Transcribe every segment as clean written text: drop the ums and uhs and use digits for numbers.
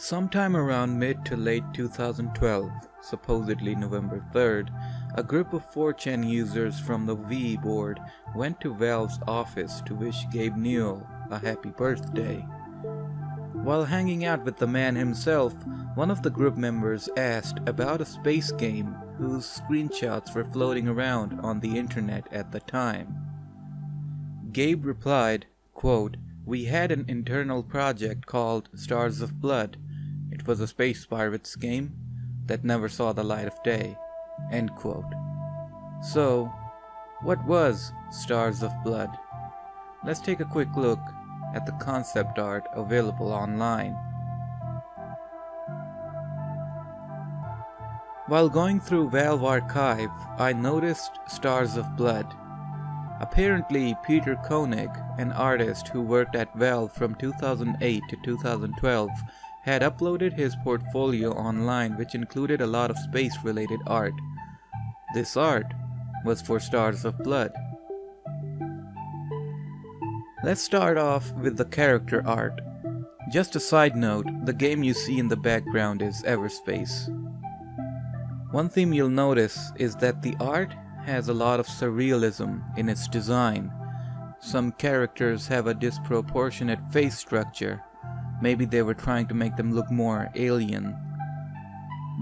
Sometime around mid to late 2012, supposedly November 3rd, a group of 4chan users from the V board went to Valve's office to wish Gabe Newell a happy birthday. While hanging out with the man himself, one of the group members asked about a space game whose screenshots were floating around on the internet at the time. Gabe replied, quote, "We had an internal project called Stars of Blood. It was a space pirates game that never saw the light of day." End quote. So, what was Stars of Blood? Let's take a quick look at the concept art available online. While going through Valve Archive, I noticed Stars of Blood. Apparently, Peter Konig, an artist who worked at Valve from 2008 to 2012, had uploaded his portfolio online, which included a lot of space-related art. This art was for Stars of Blood. Let's start off with the character art. Just a side note, the game you see in the background is Everspace. One theme you'll notice is that the art has a lot of surrealism in its design. Some characters have a disproportionate face structure. Maybe they were trying to make them look more alien.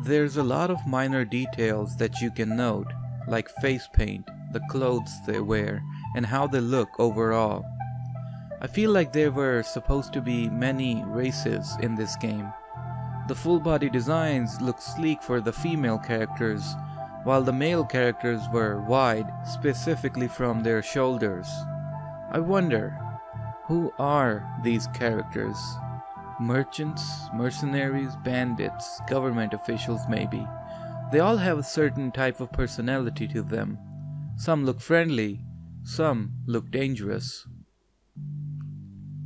There's a lot of minor details that you can note, like face paint, the clothes they wear, and how they look overall. I feel like there were supposed to be many races in this game. The full body designs look sleek for the female characters, while the male characters were wide, specifically from their shoulders. I wonder, who are these characters? Merchants, mercenaries, bandits, government officials maybe. They all have a certain type of personality to them. Some look friendly, some look dangerous.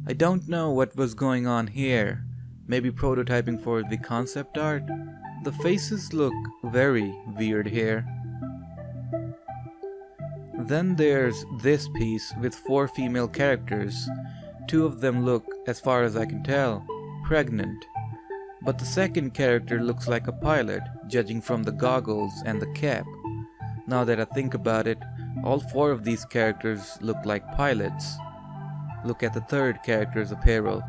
I don't know what was going on here. Maybe prototyping for the concept art? The faces look very weird here. Then there's this piece with 4 female characters. 2 of them look, as far as I can tell, pregnant. But the second character looks like a pilot, judging from the goggles and the cap. Now that I think about it, all 4 of these characters look like pilots. Look at the third character's apparel.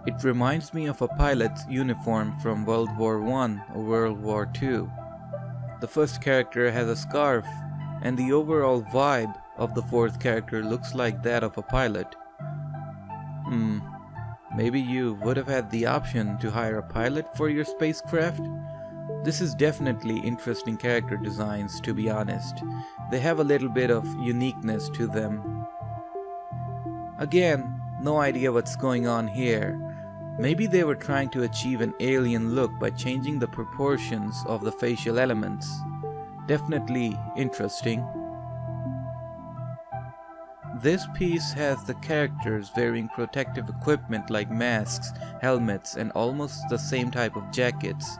It reminds me of a pilot's uniform from World War I or World War II. The first character has a scarf, and the overall vibe of the fourth character looks like that of a pilot. Maybe you would have had the option to hire a pilot for your spacecraft? This is definitely interesting character designs, to be honest. They have a little bit of uniqueness to them. Again, no idea what's going on here. Maybe they were trying to achieve an alien look by changing the proportions of the facial elements. Definitely interesting. This piece has the characters wearing protective equipment like masks, helmets, and almost the same type of jackets.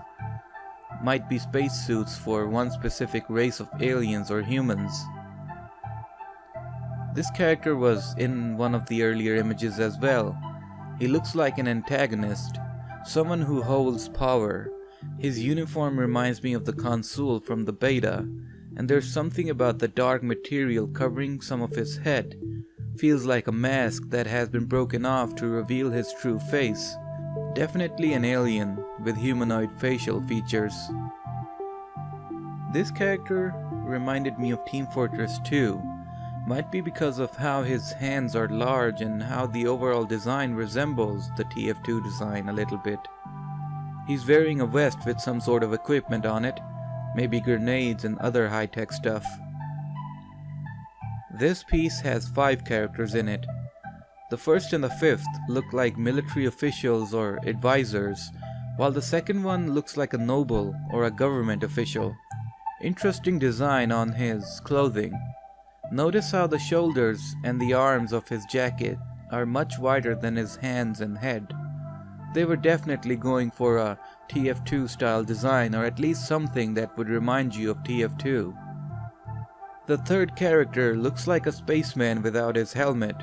Might be spacesuits for one specific race of aliens or humans. This character was in one of the earlier images as well. He looks like an antagonist, someone who holds power. His uniform reminds me of the consul from the beta, and there's something about the dark material covering some of his head. Feels like a mask that has been broken off to reveal his true face. Definitely an alien with humanoid facial features. This character reminded me of Team Fortress 2. Might be because of how his hands are large and how the overall design resembles the TF2 design a little bit. He's wearing a vest with some sort of equipment on it, maybe grenades and other high-tech stuff. This piece has 5 characters in it. The first and the fifth look like military officials or advisors, while the second one looks like a noble or a government official. Interesting design on his clothing. Notice how the shoulders and the arms of his jacket are much wider than his hands and head. They were definitely going for a TF2 style design, or at least something that would remind you of TF2. The third character looks like a spaceman without his helmet,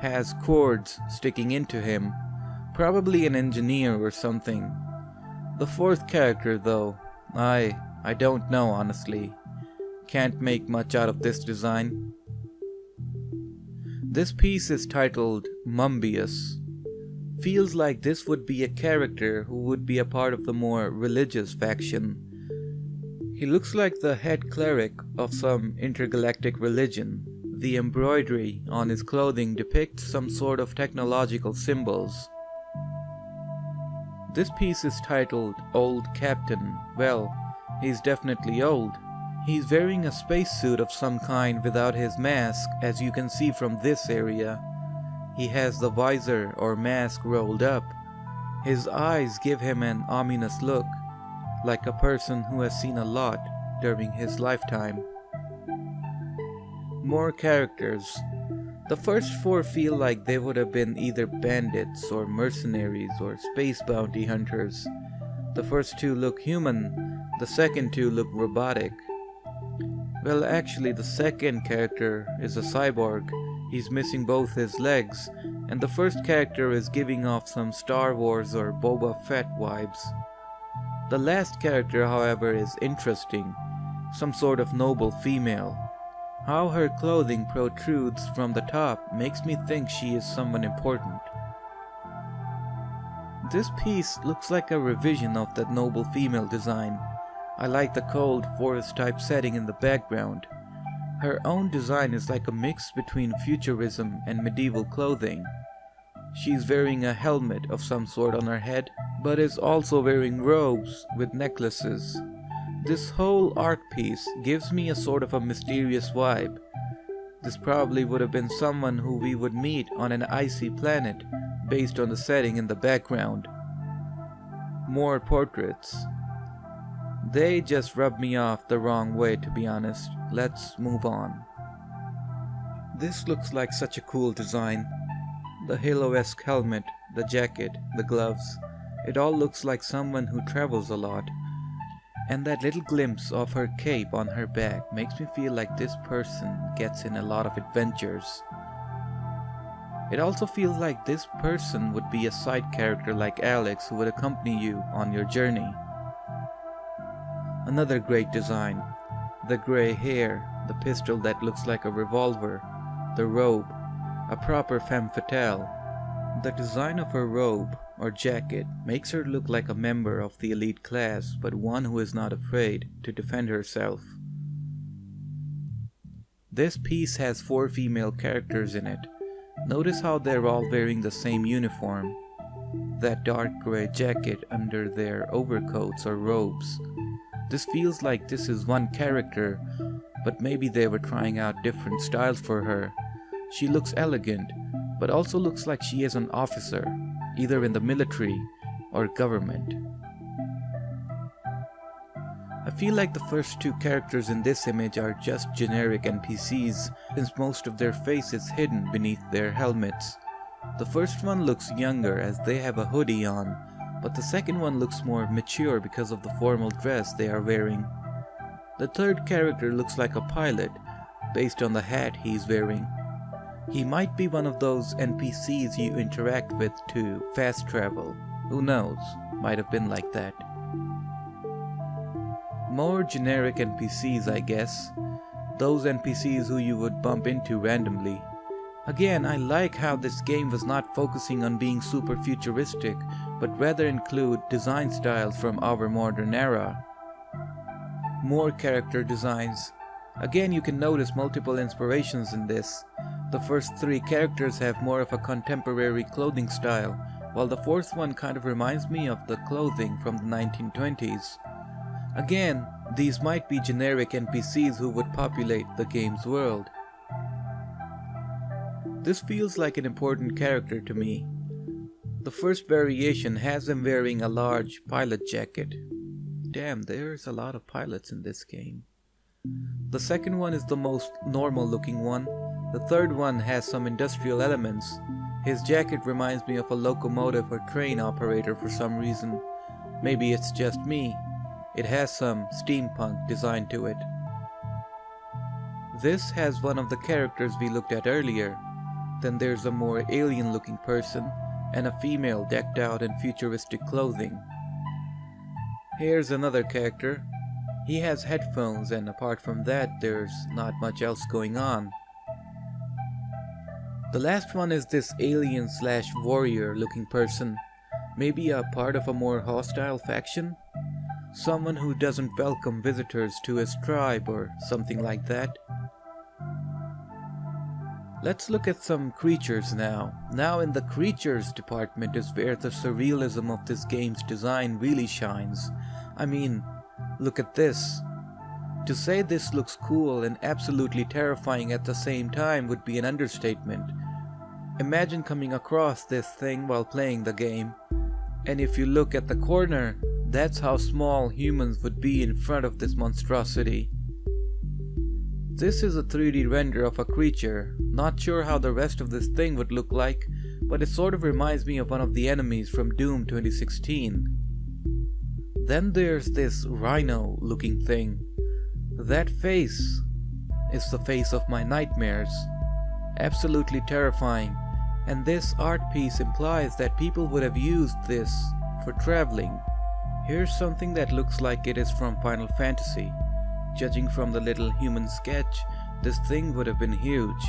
has cords sticking into him. Probably an engineer or something. The fourth character though, I don't know honestly. Can't make much out of this design. This piece is titled Mumbius. Feels like this would be a character who would be a part of the more religious faction. He looks like the head cleric of some intergalactic religion. The embroidery on his clothing depicts some sort of technological symbols. This piece is titled Old Captain. Well, he's definitely old. He's wearing a spacesuit of some kind without his mask, as you can see from this area. He has the visor or mask rolled up. His eyes give him an ominous look, like a person who has seen a lot during his lifetime. More characters. The first four feel like they would have been either bandits or mercenaries or space bounty hunters. The first two look human, the second two look robotic. Well, actually the second character is a cyborg. He's missing both his legs, and the first character is giving off some Star Wars or Boba Fett vibes. The last character, however, is interesting, some sort of noble female. How her clothing protrudes from the top makes me think she is someone important. This piece looks like a revision of that noble female design. I like the cold forest type setting in the background. Her own design is like a mix between futurism and medieval clothing. She's wearing a helmet of some sort on her head, but is also wearing robes with necklaces. This whole art piece gives me a sort of a mysterious vibe. This probably would have been someone who we would meet on an icy planet based on the setting in the background. More portraits. They just rub me off the wrong way, to be honest. Let's move on. This looks like such a cool design. The Halo-esque helmet, the jacket, the gloves. It all looks like someone who travels a lot. And that little glimpse of her cape on her back makes me feel like this person gets in a lot of adventures. It also feels like this person would be a side character like Alex who would accompany you on your journey. Another great design. The grey hair, the pistol that looks like a revolver, the robe, a proper femme fatale. The design of her robe or jacket makes her look like a member of the elite class, but one who is not afraid to defend herself. This piece has 4 female characters in it. Notice how they're all wearing the same uniform. That dark grey jacket under their overcoats or robes. This feels like this is one character, but maybe they were trying out different styles for her. She looks elegant, but also looks like she is an officer, either in the military or government. I feel like the first 2 characters in this image are just generic NPCs, since most of their face is hidden beneath their helmets. The first one looks younger as they have a hoodie on, but the second one looks more mature because of the formal dress they are wearing. The third character looks like a pilot, based on the hat he's wearing. He might be one of those NPCs you interact with to fast travel. Who knows, might have been like that. More generic NPCs, I guess. Those NPCs who you would bump into randomly. Again, I like how this game was not focusing on being super futuristic, but rather include design styles from our modern era. More character designs. Again, you can notice multiple inspirations in this. The first 3 characters have more of a contemporary clothing style, while the fourth one kind of reminds me of the clothing from the 1920s. Again, these might be generic NPCs who would populate the game's world. This feels like an important character to me. The first variation has him wearing a large pilot jacket. Damn, there's a lot of pilots in this game. The second one is the most normal looking one. The third one has some industrial elements. His jacket reminds me of a locomotive or train operator for some reason. Maybe it's just me. It has some steampunk design to it. This has one of the characters we looked at earlier. Then there's a more alien looking person. and a female decked out in futuristic clothing. Here's another character. He has headphones, and apart from that, there's not much else going on. The last one is this alien/warrior looking person, maybe a part of a more hostile faction? Someone who doesn't welcome visitors to his tribe or something like that. Let's look at some creatures now. Now in the creatures department is where the surrealism of this game's design really shines. I mean, look at this. To say this looks cool and absolutely terrifying at the same time would be an understatement. Imagine coming across this thing while playing the game, and if you look at the corner, that's how small humans would be in front of this monstrosity. This is a 3D render of a creature. Not sure how the rest of this thing would look like, but it sort of reminds me of one of the enemies from Doom 2016. Then there's this rhino looking thing. That face is the face of my nightmares. Absolutely terrifying, and this art piece implies that people would have used this for traveling. Here's something that looks like it is from Final Fantasy. Judging from the little human sketch, this thing would have been huge.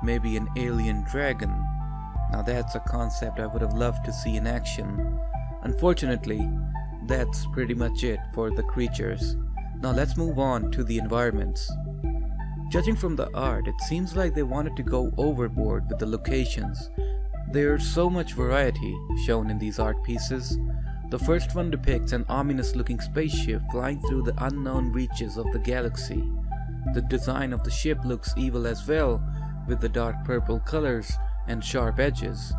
Maybe an alien dragon. Now that's a concept I would have loved to see in action. Unfortunately, that's pretty much it for the creatures. Now let's move on to the environments. Judging from the art, it seems like they wanted to go overboard with the locations. There's so much variety shown in these art pieces. The first one depicts an ominous looking spaceship flying through the unknown reaches of the galaxy. The design of the ship looks evil as well, with the dark purple colors and sharp edges.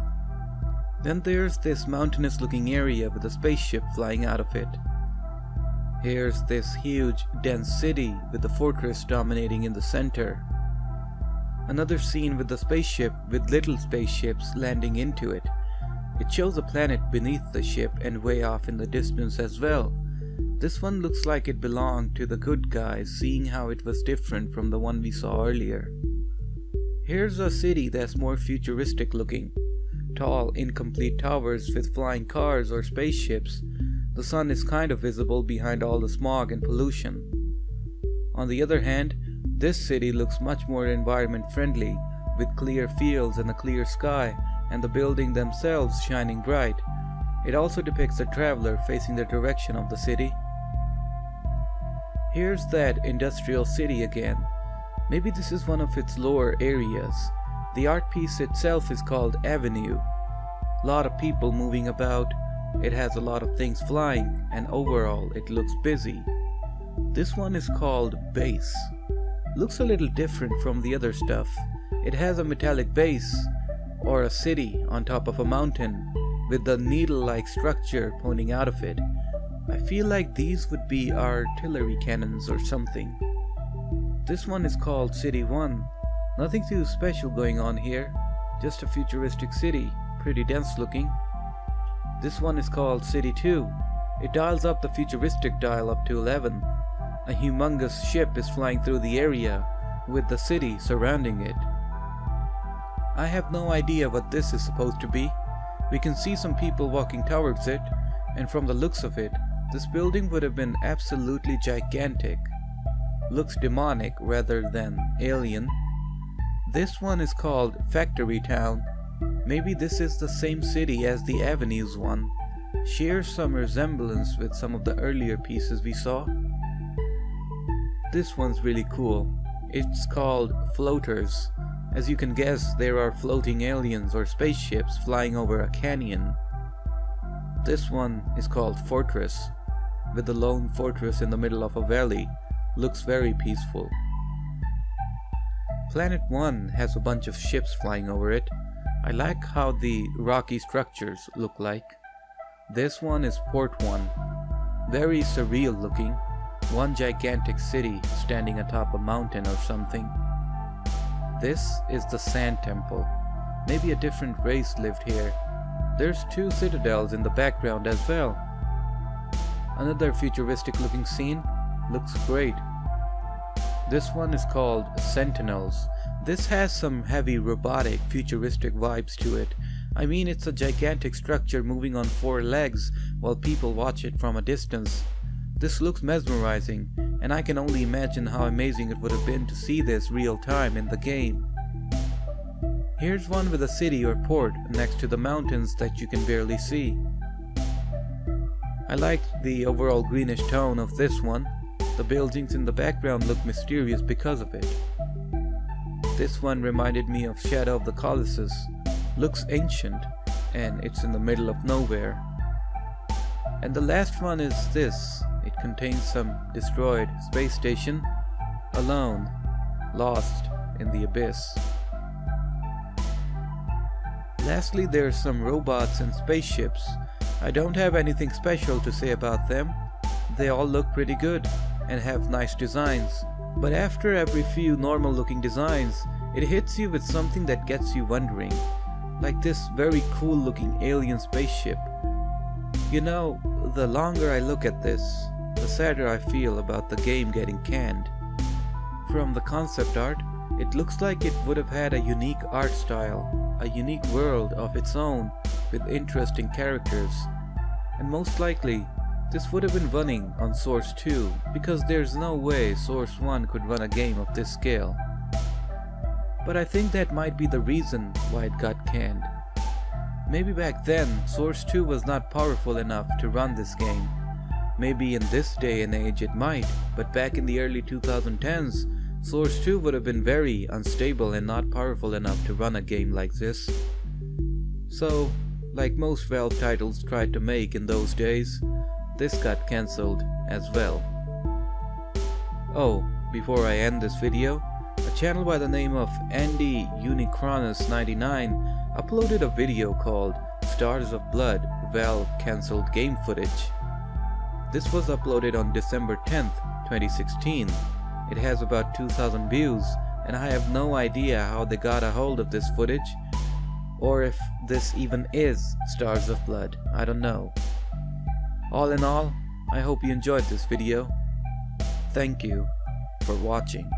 Then there's this mountainous looking area with a spaceship flying out of it. Here's this huge, dense city with the fortress dominating in the center. Another scene with the spaceship with little spaceships landing into it. It shows a planet beneath the ship and way off in the distance as well. This one looks like it belonged to the good guys, seeing how it was different from the one we saw earlier. Here's a city that's more futuristic looking. Tall, incomplete towers with flying cars or spaceships. The sun is kind of visible behind all the smog and pollution. On the other hand, this city looks much more environment friendly, with clear fields and a clear sky, and the buildings themselves shining bright. It also depicts a traveler facing the direction of the city. Here's that industrial city again. Maybe this is one of its lower areas. The art piece itself is called Avenue. Lot of people moving about. It has a lot of things flying, and overall it looks busy. This one is called Base. Looks a little different from the other stuff. It has a metallic base, or a city on top of a mountain, with the needle-like structure pointing out of it. I feel like these would be artillery cannons or something. This one is called City 1. Nothing too special going on here, just a futuristic city, pretty dense looking. This one is called City 2. It dials up the futuristic dial up to 11. A humongous ship is flying through the area, with the city surrounding it. I have no idea what this is supposed to be. We can see some people walking towards it, and from the looks of it, this building would have been absolutely gigantic. Looks demonic rather than alien. This one is called Factory Town. Maybe this is the same city as the Avenues one. Shares some resemblance with some of the earlier pieces we saw. This one's really cool. It's called Floaters. As you can guess, there are floating aliens or spaceships flying over a canyon. This one is called Fortress, with the lone fortress in the middle of a valley. Looks very peaceful. Planet 1 has a bunch of ships flying over it. I like how the rocky structures look like. This one is Port 1. Very surreal looking. One gigantic city standing atop a mountain or something. This is the Sand Temple. Maybe a different race lived here. There's two citadels in the background as well. Another futuristic looking scene. Looks great. This one is called Sentinels. This has some heavy robotic futuristic vibes to it. I mean, it's a gigantic structure moving on 4 legs while people watch it from a distance. This looks mesmerizing, and I can only imagine how amazing it would have been to see this real time in the game. Here's one with a city or port next to the mountains that you can barely see. I like the overall greenish tone of this one. The buildings in the background look mysterious because of it. This one reminded me of Shadow of the Colossus. Looks ancient, and it's in the middle of nowhere. And the last one is this. It contains some destroyed space station, alone, lost in the abyss. Lastly, there's some robots and spaceships. I don't have anything special to say about them. They all look pretty good and have nice designs. But after every few normal looking designs, it hits you with something that gets you wondering. Like this very cool looking alien spaceship. You know, the longer I look at this, the sadder I feel about the game getting canned. From the concept art, it looks like it would have had a unique art style, a unique world of its own with interesting characters. And most likely, this would have been running on Source 2 because there's no way Source 1 could run a game of this scale. But I think that might be the reason why it got canned. Maybe back then, Source 2 was not powerful enough to run this game. Maybe in this day and age it might, but back in the early 2010s, Source 2 would have been very unstable and not powerful enough to run a game like this. So, like most Valve titles tried to make in those days, this got cancelled as well. Oh, before I end this video, a channel by the name of Andy Unicronus99 uploaded a video called Stars of Blood Valve Cancelled Game Footage. This was uploaded on December 10th, 2016. It has about 2,000 views, and I have no idea how they got a hold of this footage, or if this even is Stars of Blood. I don't know. All in all, I hope you enjoyed this video. Thank you for watching.